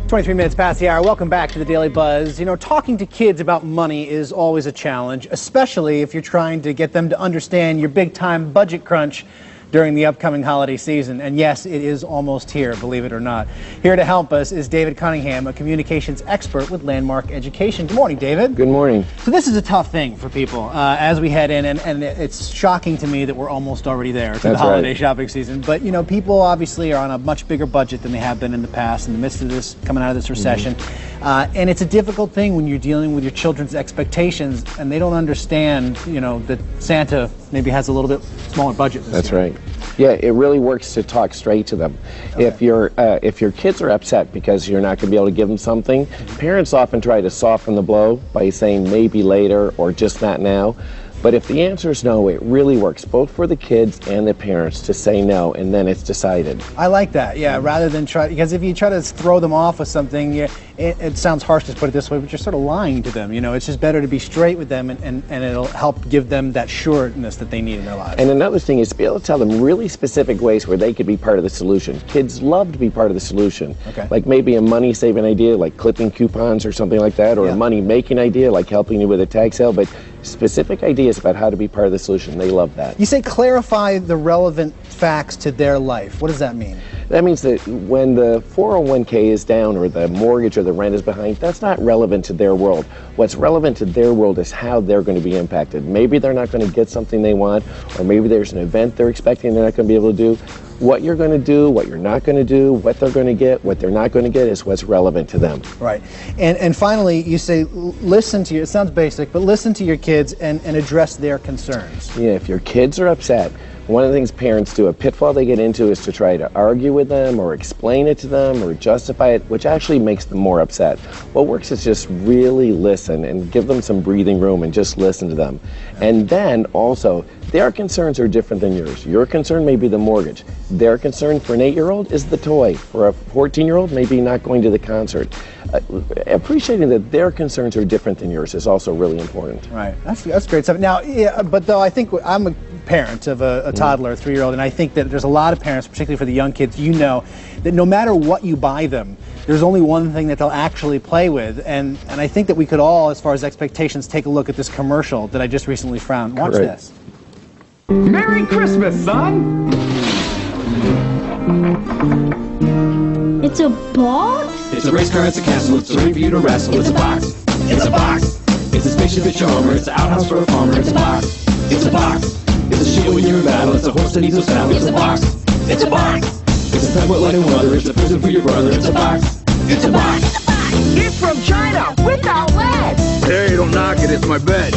Twenty-three minutes past the hour. Welcome back to the Daily Buzz. You know, talking to kids about money is always a challenge, especially if you're trying to get them to understand your big-time budget crunch during the upcoming holiday season. And yes, it is almost here, believe it or not. Here to help us is David Cunningham, a communications expert with Landmark Education. Good morning, David. Good morning. So this is a tough thing for people as we head in, and it's shocking to me that we're almost already there to the holiday shopping season. But, you know, people obviously are on a much bigger budget than they have been in the past in the midst of this, coming out of this recession. And it's a difficult thing when you're dealing with your children's expectations and they don't understand, you know, that Santa maybe has a little bit smaller budget this year. Right. Yeah, it really works to talk straight to them. Okay. If your kids are upset because you're not going to be able to give them something, parents often try to soften the blow by saying maybe later or just not now. But if the answer is no, it really works both for the kids and the parents to say no, and then it's decided. I like that, yeah, rather than try, because if you try to throw them off with something, it sounds harsh to put it this way, but you're sort of lying to them. You know, it's just better to be straight with them, and it'll help give them that sureness that they need in their lives. And another thing is to be able to tell them really specific ways where they could be part of the solution. Kids love to be part of the solution. Okay. Like maybe a money-saving idea, like clipping coupons or something like that, or a money-making idea, like helping you with a tag sale, but specific ideas about how to be part of the solution. They love that. You say clarify the relevant facts to their life. What does that mean? That means that when the 401k is down or the mortgage or the rent is behind, that's not relevant to their world. What's relevant to their world is how they're going to be impacted. Maybe they're not going to get something they want, or maybe there's an event they're expecting they're not going to be able to do. What you're going to do, what you're not going to do, what they're going to get, what they're not going to get is what's relevant to them. Right. And finally, you say listen to your, it sounds basic, but listen to your kids and address their concerns. Yeah, if your kids are upset, one of the things parents do, a pitfall they get into, is to try to argue with them or explain it to them or justify it, which actually makes them more upset. What works is just really listen and give them some breathing room and just listen to them. And then also, their concerns are different than yours. Your concern may be the mortgage. Their concern for an 8-year-old is the toy. For a 14-year-old, maybe not going to the concert. Appreciating that their concerns are different than yours is also really important. Right. That's great stuff. Now, yeah, but though I think I'm a parent of a toddler, a 3-year-old, and I think that there's a lot of parents, particularly for the young kids, you know, that no matter what you buy them, there's only one thing that they'll actually play with. And I think that we could all, as far as expectations, take a look at this commercial that I just recently found. Watch this. Merry Christmas, son! It's a box? It's a race car, it's a castle, it's a ring for you to wrestle, it's a box. It's a box! It's a spaceship, it's your armor, it's an outhouse for a farmer, it's a box. It's a box! It's a shield when you're in battle, it's a horse that needs no saddle, it's a box. It's a box! It's a tablet light and water, it's a present for your brother, it's a box. It's a box! It's from China without lead. Hey, don't knock it, it's my bed.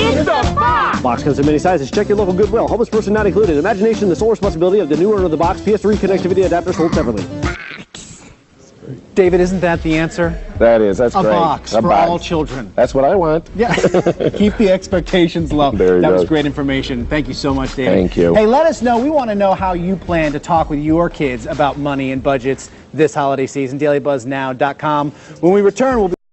It's a box. Box comes in many sizes. Check your local Goodwill. Homeless person not included. Imagination, the sole responsibility of the new owner of the box. PS3 connectivity adapter sold separately. David, isn't that the answer? That is, that's a great. Box for all children. That's what I want. Yeah. Keep the expectations low. That was great information. Thank you so much, David. Thank you. Hey, let us know. We want to know how you plan to talk with your kids about money and budgets this holiday season. DailyBuzzNow.com. When we return, we'll be